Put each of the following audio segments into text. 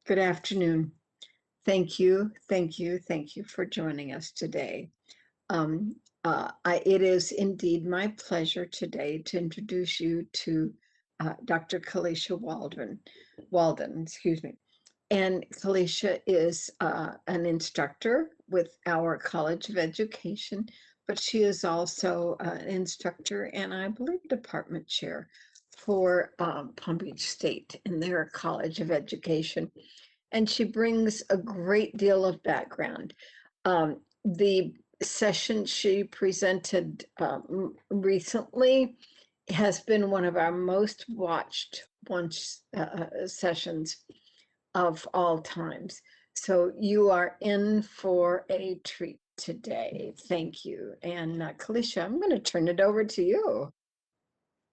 Good afternoon. Thank you, thank you, thank you for joining us today. It is indeed my pleasure today to introduce you to Dr. Kalisha Waldon, excuse me. And Kalisha is an instructor with our College of Education, but she is also an instructor and I believe department chair for Palm Beach State in their College of Education. And she brings a great deal of background. The session she presented recently has been one of our most watched sessions of all times. So you are in for a treat today. Thank you. And Kalisha, I'm going to turn it over to you.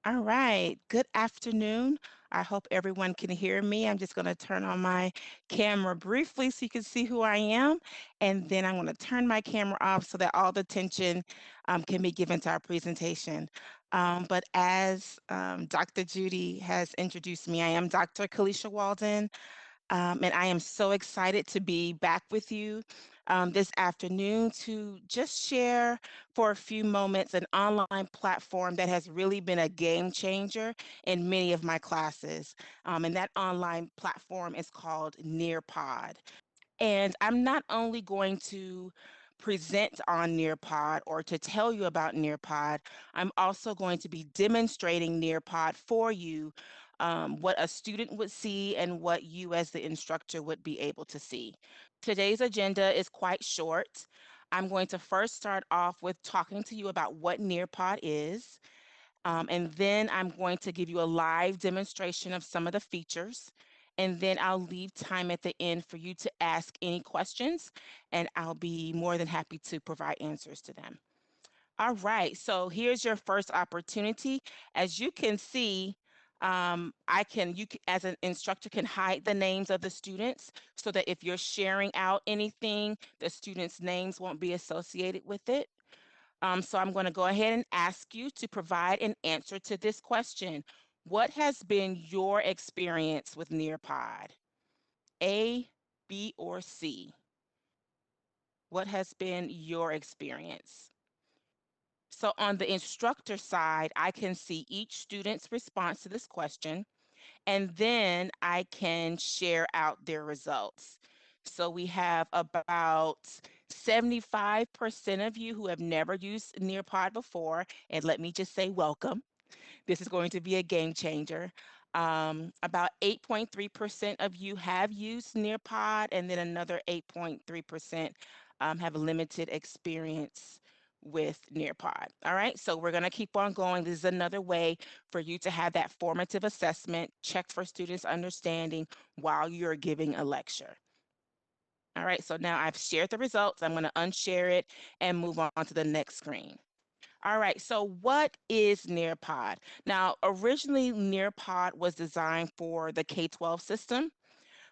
All right. Good afternoon. I hope everyone can hear me. I'm just going to turn on my camera briefly so you can see who I am. And then I'm going to turn my camera off so that all the attention can be given to our presentation. But as Dr. Judy has introduced me, I am Dr. Kalisha Waldon. And I am so excited to be back with you this afternoon to just share for a few moments an online platform that has really been a game changer in many of my classes. And that online platform is called Nearpod. And I'm not only going to present on Nearpod or to tell you about Nearpod, I'm also going to be demonstrating Nearpod for you, what a student would see and what you as the instructor would be able to see. Today's agenda is quite short. I'm going to first start off with talking to you about what Nearpod is. And then I'm going to give you a live demonstration of some of the features. And then I'll leave time at the end for you to ask any questions, and I'll be more than happy to provide answers to them. All right, so here's your first opportunity. As you can see, as an instructor, can hide the names of the students so that if you're sharing out anything, the students' names won't be associated with it. So I'm going to go ahead and ask you to provide an answer to this question. What has been your experience with Nearpod? A, B, or C? What has been your experience? So on the instructor side, I can see each student's response to this question, and then I can share out their results. So we have about 75% of you who have never used Nearpod before, and let me just say welcome. This is going to be a game changer. About 8.3% of you have used Nearpod, and then another 8.3% have limited experience with Nearpod. All right, so we're going to keep on going. This is another way for you to have that formative assessment, check for students' understanding while you're giving a lecture. All right, so now I've shared the results. I'm going to unshare it and move on to the next screen. All right, so what is Nearpod? Now, originally Nearpod was designed for the K-12 system,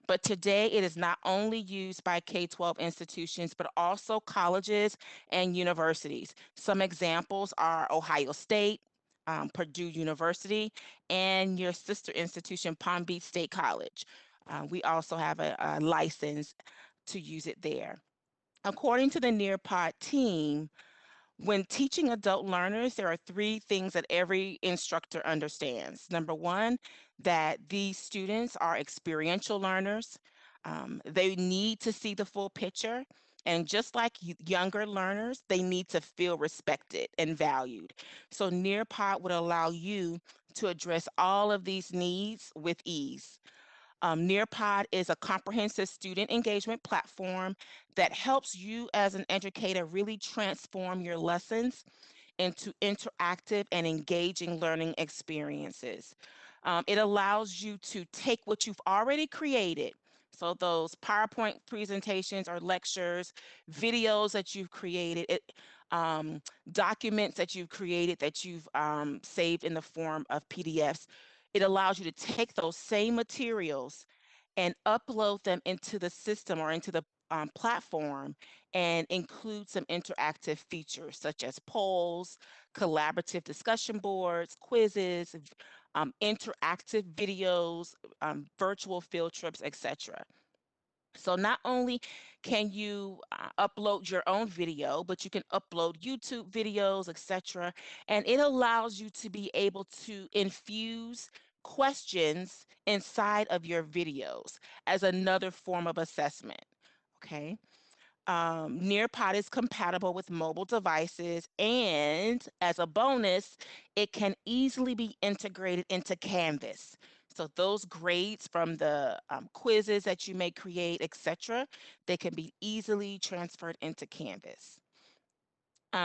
but today it is not only used by K-12 institutions, but also colleges and universities. Some examples are Ohio State, Purdue University, and your sister institution, Palm Beach State College. We also have a license to use it there. According to the Nearpod team, when teaching adult learners, there are three things that every instructor understands. Number one, that these students are experiential learners. They need to see the full picture. And just like younger learners, they need to feel respected and valued. So Nearpod would allow you to address all of these needs with ease. Nearpod is a comprehensive student engagement platform that helps you as an educator really transform your lessons into interactive and engaging learning experiences. It allows you to take what you've already created, so those PowerPoint presentations or lectures, videos that you've created, documents that you've created that you've saved in the form of PDFs. It allows you to take those same materials and upload them into the system or into the platform and include some interactive features such as polls, collaborative discussion boards, quizzes, interactive videos, virtual field trips, etc. So not only can you upload your own video, but you can upload YouTube videos, etc. And it allows you to be able to infuse questions inside of your videos as another form of assessment. Okay. Nearpod is compatible with mobile devices, and as a bonus, it can easily be integrated into Canvas. So those grades from the quizzes that you may create, etc., they can be easily transferred into Canvas.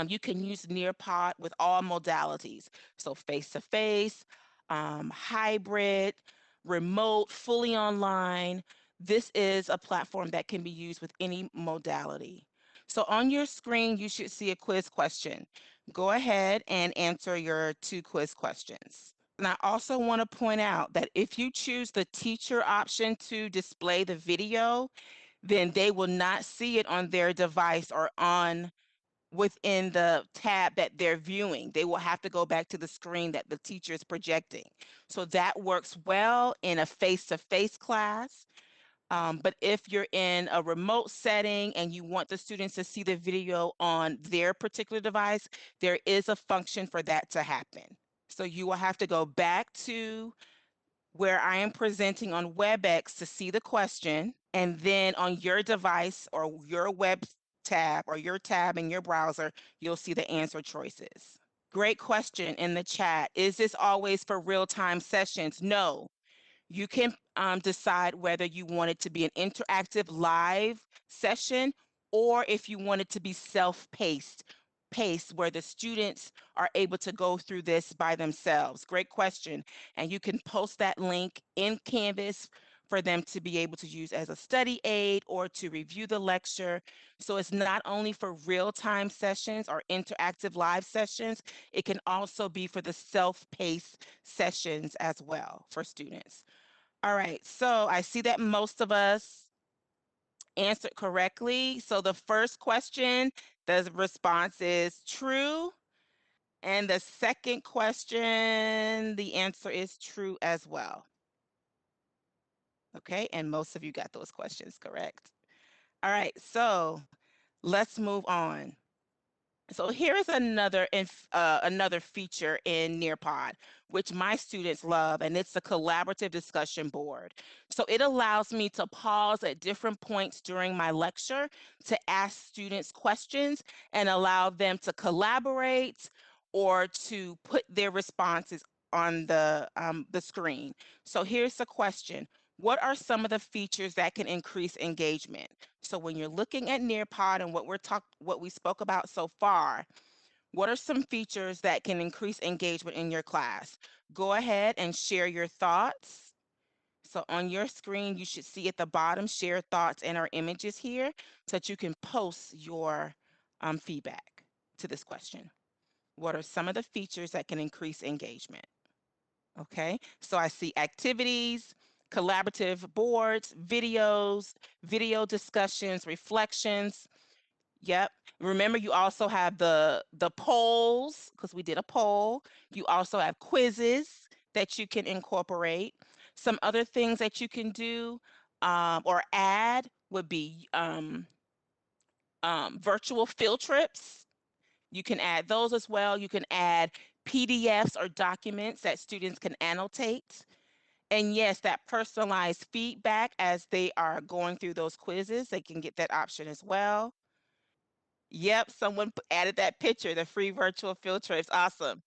You can use Nearpod with all modalities, so face-to-face, hybrid, remote, fully online. This is a platform that can be used with any modality. So on your screen, you should see a quiz question. Go ahead and answer your 2 quiz questions. And I also want to point out that if you choose the teacher option to display the video, then they will not see it on their device or on within the tab that they're viewing. They will have to go back to the screen that the teacher is projecting. So that works well in a face-to-face class. But if you're in a remote setting and you want the students to see the video on their particular device, there is a function for that to happen. So you will have to go back to where I am presenting on WebEx to see the question, and then on your device or your web tab or your tab in your browser, you'll see the answer choices. Great question in the chat. Is this always for real-time sessions? No. You can decide whether you want it to be an interactive live session or if you want it to be paced where the students are able to go through this by themselves. Great question. And you can post that link in Canvas for them to be able to use as a study aid or to review the lecture. So it's not only for real-time sessions or interactive live sessions, it can also be for the self-paced sessions as well for students. All right, so I see that most of us answered correctly. So the first question, the response is true. And the second question, the answer is true as well. Okay, and most of you got those questions correct. All right, so let's move on. So here is another feature in Nearpod, which my students love, and it's a collaborative discussion board. So it allows me to pause at different points during my lecture to ask students questions and allow them to collaborate or to put their responses on the screen. So here's the question. What are some of the features that can increase engagement? So when you're looking at Nearpod and what we spoke about so far, what are some features that can increase engagement in your class? Go ahead and share your thoughts. So on your screen, you should see at the bottom, share thoughts and our images here so that you can post your feedback to this question. What are some of the features that can increase engagement? Okay, so I see activities, collaborative boards, videos, video discussions, reflections. Yep. Remember, you also have the polls because we did a poll. You also have quizzes that you can incorporate. Some other things that you can do or add would be virtual field trips. You can add those as well. You can add PDFs or documents that students can annotate. And yes, that personalized feedback as they are going through those quizzes, they can get that option as well. Yep, someone added that picture, the free virtual field trips. Awesome.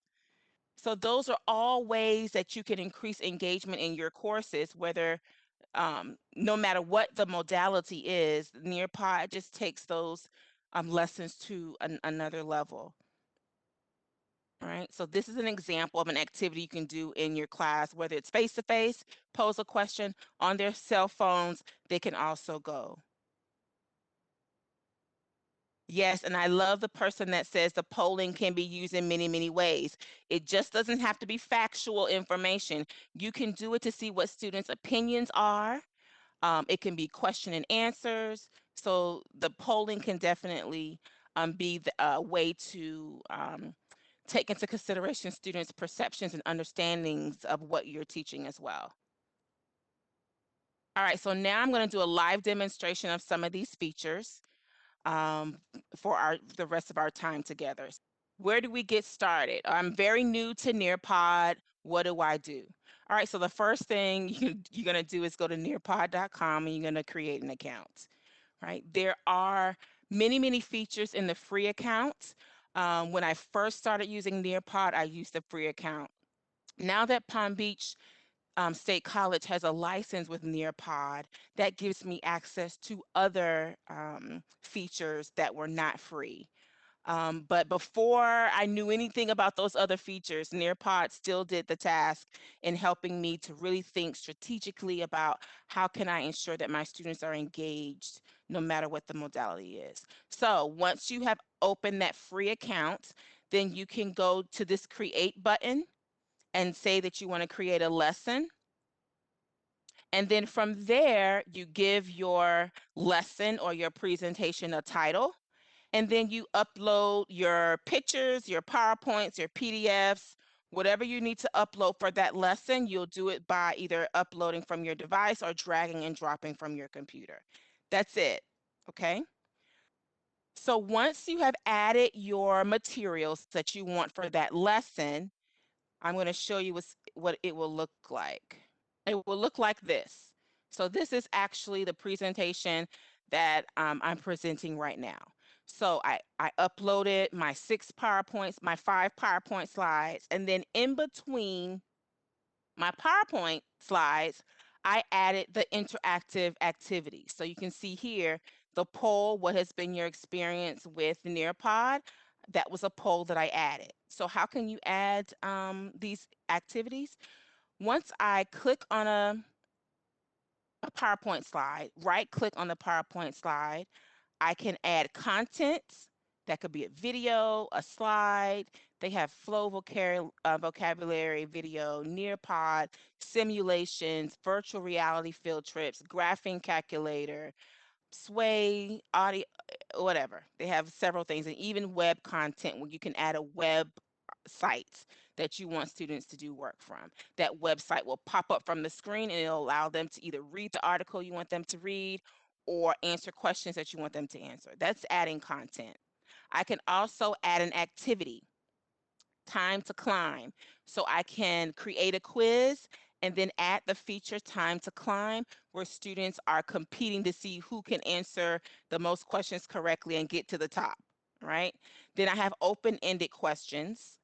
So those are all ways that you can increase engagement in your courses, whether no matter what the modality is, Nearpod just takes those lessons to another level. All right, so this is an example of an activity you can do in your class, whether it's face-to-face, pose a question on their cell phones, they can also go. Yes, and I love the person that says the polling can be used in many, many ways. It just doesn't have to be factual information. You can do it to see what students' opinions are. It can be question and answers. So the polling can definitely be a way to take into consideration students' perceptions and understandings of what you're teaching as well. All right, so now I'm going to do a live demonstration of some of these features um, for the rest of our time together. Where do we get started? I'm very new to Nearpod. What do I do? All right, so the first thing you're going to do is go to nearpod.com and you're going to create an account, right? There are many, many features in the free account. When I first started using Nearpod, I used the free account. Now that Palm Beach State College has a license with Nearpod that gives me access to other features that were not free. But before I knew anything about those other features, Nearpod still did the task in helping me to really think strategically about how can I ensure that my students are engaged no matter what the modality is. So once you have opened that free account, then you can go to this create button and say that you want to create a lesson. And then from there, you give your lesson or your presentation a title. And then you upload your pictures, your PowerPoints, your PDFs, whatever you need to upload for that lesson. You'll do it by either uploading from your device or dragging and dropping from your computer. That's it. Okay. So once you have added your materials that you want for that lesson, I'm going to show you what it will look like. It will look like this. So this is actually the presentation that I'm presenting right now. So I uploaded my 5 PowerPoint slides, and then in between my PowerPoint slides, I added the interactive activities. So you can see here the poll, what has been your experience with Nearpod? That was a poll that I added. So how can you add these activities? Once I click on a PowerPoint slide, right click on the PowerPoint slide, I can add content. That could be a video, a slide. They have flow vocabulary video, Nearpod, simulations, virtual reality field trips, graphing calculator, sway, audio, whatever. They have several things, and even web content where you can add a web site that you want students to do work from. That website will pop up from the screen and it'll allow them to either read the article you want them to read or answer questions that you want them to answer. That's adding content. I can also add an activity, time to climb. So I can create a quiz and then add the feature time to climb, where students are competing to see who can answer the most questions correctly and get to the top, right? Then I have open-ended questions,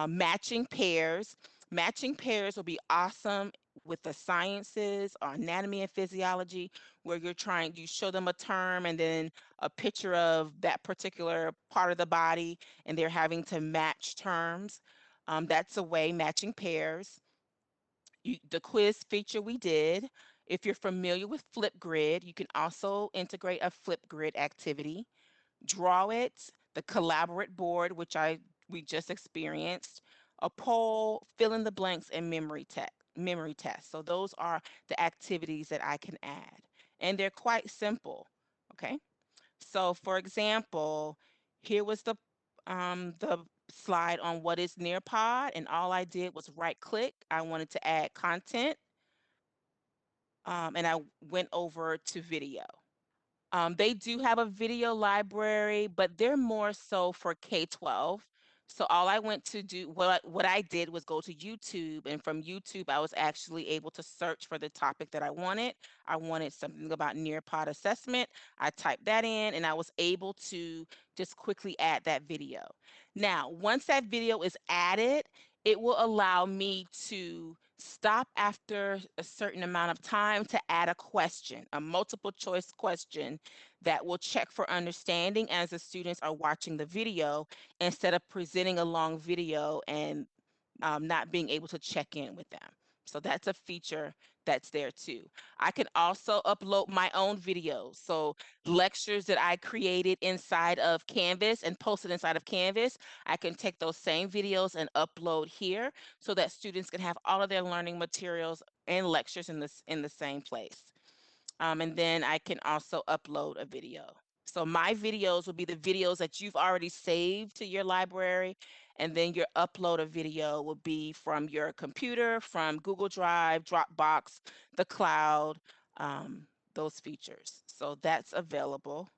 matching pairs. Matching pairs will be awesome with the sciences or anatomy and physiology, where you show them a term and then a picture of that particular part of the body, and they're having to match terms. That's a way, matching pairs. The quiz feature we did. If you're familiar with Flipgrid, you can also integrate a Flipgrid activity. Draw It, the Collaborate board, which we just experienced, a poll, fill in the blanks, and memory test. So those are the activities that I can add. And they're quite simple. Okay. So for example, here was the slide on what is Nearpod, and all I did was right click. I wanted to add content, and I went over to video. They do have a video library, but they're more so for K-12. So all I went to do, what I did was go to YouTube, and from YouTube, I was actually able to search for the topic that I wanted. I wanted something about Nearpod assessment. I typed that in, and I was able to just quickly add that video. Now, once that video is added, it will allow me to stop after a certain amount of time to add a question, a multiple choice question that will check for understanding as the students are watching the video, instead of presenting a long video and not being able to check in with them. So that's a feature that's there too. I can also upload my own videos. So lectures that I created inside of Canvas and posted inside of Canvas, I can take those same videos and upload here so that students can have all of their learning materials and lectures in the same place. And then I can also upload a video. So my videos will be the videos that you've already saved to your library, and then your upload of video will be from your computer, from Google Drive, Dropbox, the cloud. um, those features. So that's available.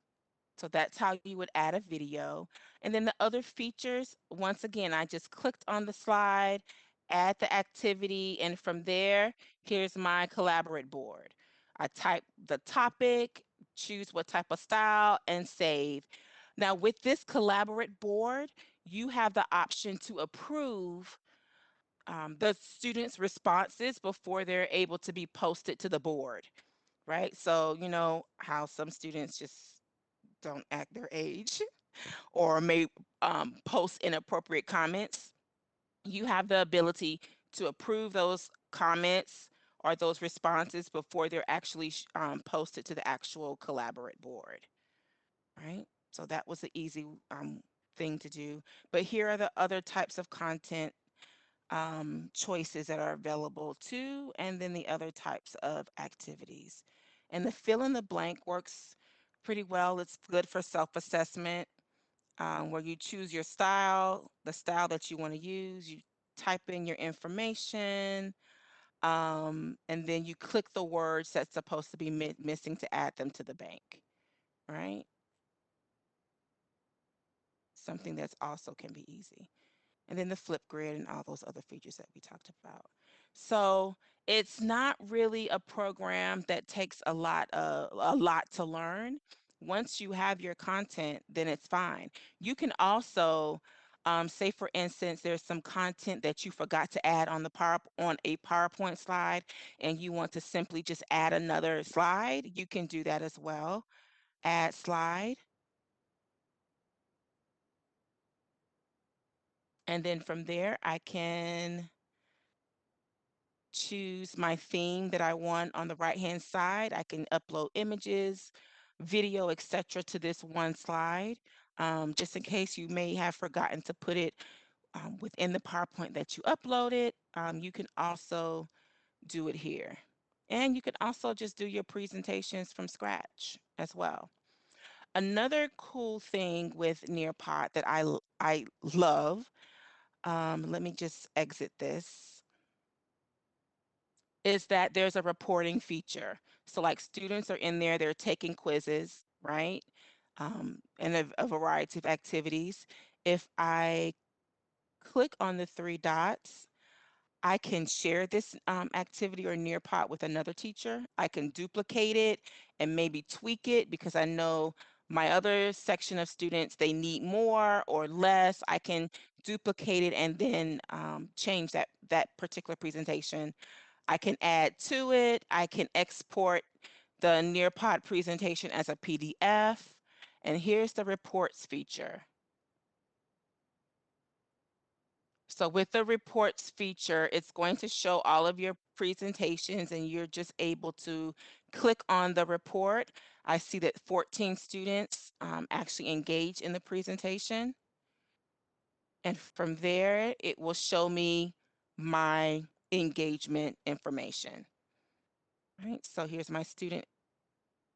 So that's how you would add a video. And then the other features, once again, I just clicked on the slide, add the activity, and from there, here's my collaborate board. I type the topic, choose what type of style, and save. Now, with this collaborate board, you have the option to approve the students' responses before they're able to be posted to the board, right? So, you know how some students just don't act their age or may post inappropriate comments. You have the ability to approve those comments or those responses before they're actually posted to the actual collaborate board, right? So that was an easy thing to do. But here are the other types of content choices that are available too, and then the other types of activities. And the fill in the blank works pretty well. It's good for self-assessment, where you choose your style, the style that you want to use. You type in your information, and then you click the words that's supposed to be missing to add them to the bank, right? Something that's also can be easy. And then the flip grid and all those other features that we talked about. So it's not really a program that takes a lot to learn. Once you have your content, then it's fine. You can also say, for instance, there's some content that you forgot to add on on a PowerPoint slide, and you want to simply just add another slide. You can do that as well. Add slide. And then from there, I can choose my theme that I want on the right-hand side. I can upload images, video, etc. to this one slide, just in case you may have forgotten to put it within the PowerPoint that you uploaded. You can also do it here. And you can also just do your presentations from scratch as well. Another cool thing with Nearpod that I love, let me just exit this, is that there's a reporting feature. So like students are in there, they're taking quizzes, right? And a variety of activities. If I click on the three dots, I can share this activity or Nearpod with another teacher. I can duplicate it and maybe tweak it because I know my other section of students, they need more or less. I can duplicate it and then change that particular presentation. I can add to it. I can export the Nearpod presentation as a PDF. And here's the reports feature. So with the reports feature, it's going to show all of your presentations and you're just able to click on the report. I see that 14 students actually engage in the presentation. And from there, it will show me my engagement information. All right, so here's my student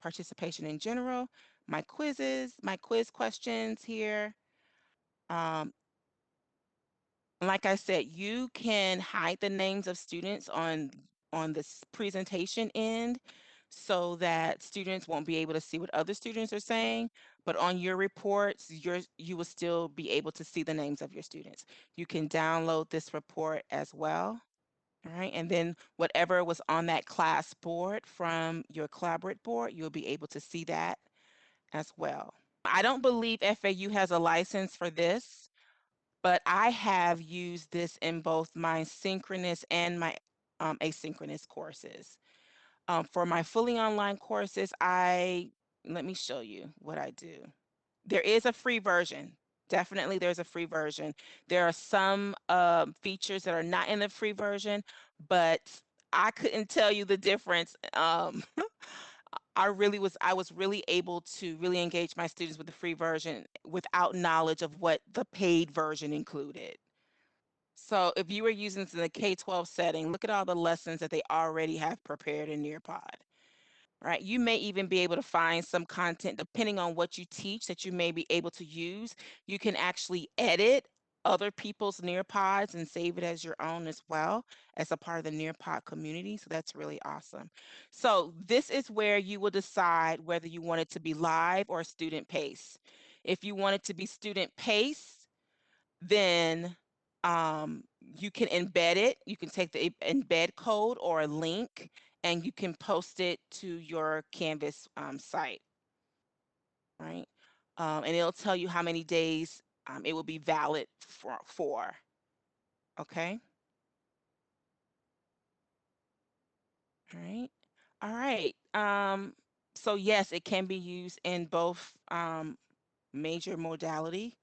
participation in general, my quizzes, my quiz questions here. Um, like I said, you can hide the names of students on this presentation end so that students won't be able to see what other students are saying, but on your reports, you will still be able to see the names of your students. You can download this report as well. All right, and then whatever was on that class board from your collaborate board, you'll be able to see that as well. I don't believe FAU has a license for this, but I have used this in both my synchronous and my asynchronous courses. For my fully online courses, let me show you what I do. There is a free version. Definitely there's a free version. There are some features that are not in the free version, but I couldn't tell you the difference. I was really able to really engage my students with the free version without knowledge of what the paid version included. So if you were using this in the K-12 setting, look at all the lessons that they already have prepared in Nearpod. Right? You may even be able to find some content depending on what you teach that you may be able to use. You can actually edit other people's Nearpods and save it as your own as well as a part of the Nearpod community. So that's really awesome. So this is where you will decide whether you want it to be live or student pace. If you want it to be student pace, then you can embed it. You can take the embed code or a link and you can post it to your Canvas site, right? And it'll tell you how many days it will be valid for. Okay. All right. All right. So yes, it can be used in both major modality.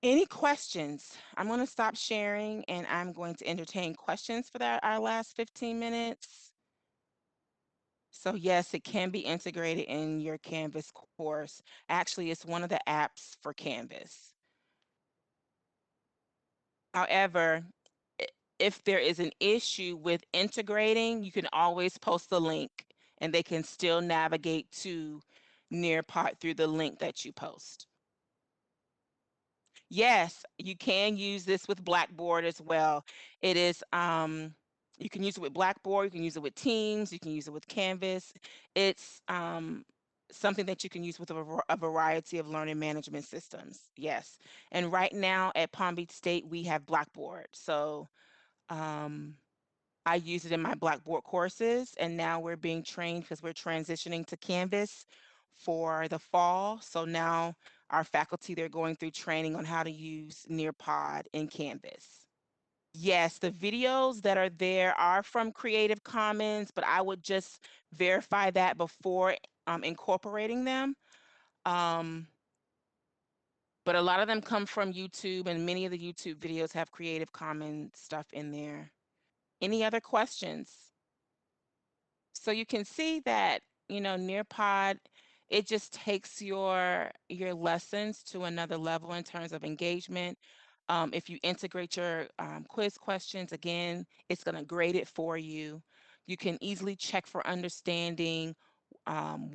Any questions? I'm going to stop sharing and I'm going to entertain questions for that our last 15 minutes. So yes, it can be integrated in your Canvas course. Actually, it's one of the apps for Canvas. However, if there is an issue with integrating, you can always post the link and they can still navigate to Nearpod through the link that you post. Yes, you can use this with Blackboard as well. It is, you can use it with Blackboard, you can use it with Teams, you can use it with Canvas. It's something that you can use with a variety of learning management systems. Yes. And right now at Palm Beach State, we have Blackboard. So I use it in my Blackboard courses, and now we're being trained because we're transitioning to Canvas for the fall. So now our faculty, they're going through training on how to use Nearpod in Canvas. Yes, the videos that are there are from Creative Commons, but I would just verify that before incorporating them. But a lot of them come from YouTube, and many of the YouTube videos have Creative Commons stuff in there. Any other questions? So you can see that, Nearpod, it just takes your lessons to another level in terms of engagement. If you integrate your quiz questions, again, it's going to grade it for you. You can easily check for understanding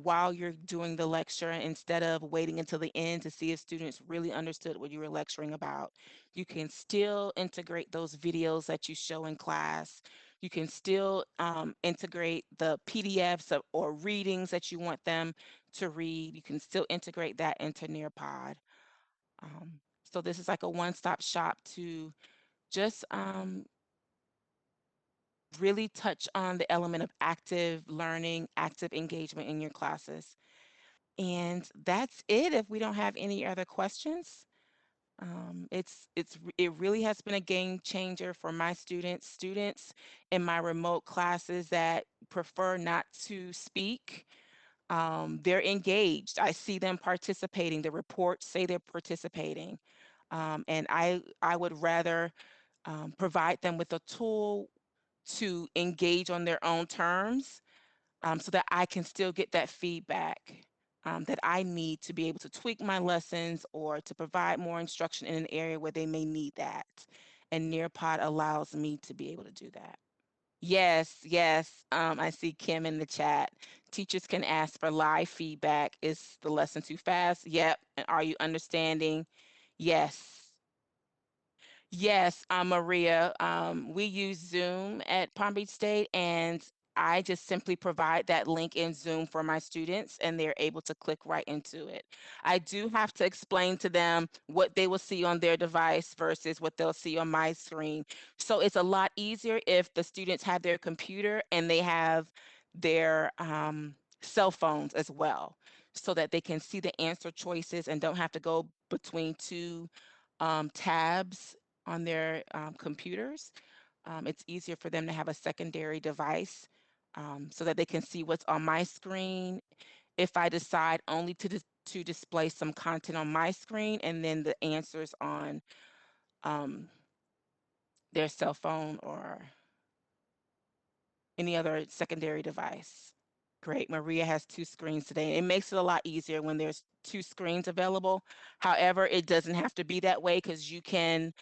while you're doing the lecture instead of waiting until the end to see if students really understood what you were lecturing about. You can still integrate those videos that you show in class. You can still integrate the PDFs or readings that you want them to read. You can still integrate that into Nearpod. So this is like a one-stop shop to just really touch on the element of active learning, active engagement in your classes. And that's it if we don't have any other questions. It really has been a game changer for my students in my remote classes that prefer not to speak. They're engaged. I see them participating. The reports say they're participating. And I would rather provide them with a tool to engage on their own terms so that I can still get that feedback that I need to be able to tweak my lessons or to provide more instruction in an area where they may need that. And Nearpod allows me to be able to do that. Yes, yes. I see Kim in the chat. Teachers can ask for live feedback. Is the lesson too fast? Yep. And are you understanding? Yes. Yes, Maria. We use Zoom at Palm Beach State, and I just simply provide that link in Zoom for my students, and they're able to click right into it. I do have to explain to them what they will see on their device versus what they'll see on my screen. So it's a lot easier if the students have their computer and they have their cell phones as well, so that they can see the answer choices and don't have to go between two tabs on their computers. It's easier for them to have a secondary device so that they can see what's on my screen. If I decide only to display some content on my screen and then the answers on um, their cell phone or any other secondary device. Great. Maria has two screens today. It makes it a lot easier when there's two screens available. However, it doesn't have to be that way because you can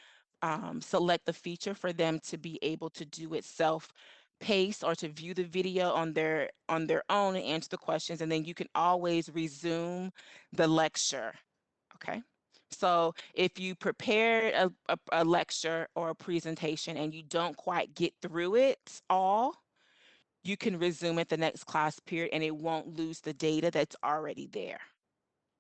select the feature for them to be able to do it self-paced or to view the video on their own and answer the questions. And then you can always resume the lecture. Okay. So if you prepared a lecture or a presentation and you don't quite get through it all, you can resume at the next class period and it won't lose the data that's already there.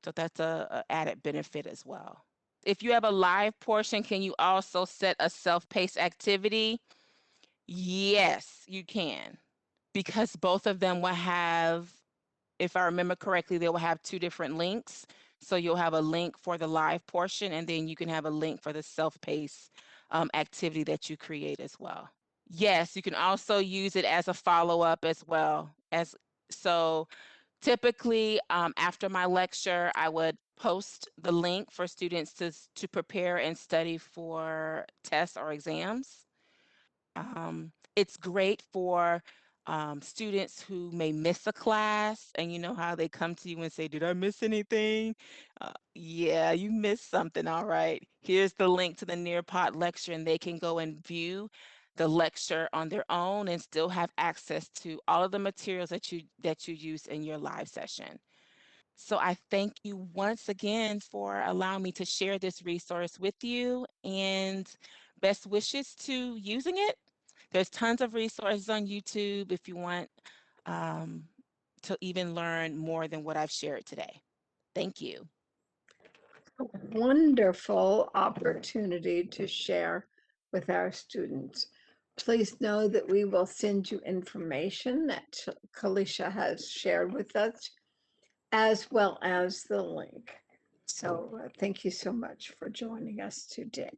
So that's a added benefit as well. If you have a live portion, can you also set a self-paced activity? Yes, you can, because both of them will have, if I remember correctly, they will have two different links. So you'll have a link for the live portion, and then you can have a link for the self-paced activity that you create as well. Yes, you can also use it as a follow-up as well. So typically, after my lecture, I would post the link for students to prepare and study for tests or exams. It's great for students who may miss a class, and you know how they come to you and say, "Did I miss anything?" Yeah, you missed something. All right. Here's the link to the Nearpod lecture, and they can go and view the lecture on their own and still have access to all of the materials that you use in your live session. So I thank you once again for allowing me to share this resource with you, and best wishes to using it. There's tons of resources on YouTube if you want um, to even learn more than what I've shared today. Thank you. Wonderful opportunity to share with our students. Please know that we will send you information that Kalisha has shared with us, as well as the link. So thank you so much for joining us today.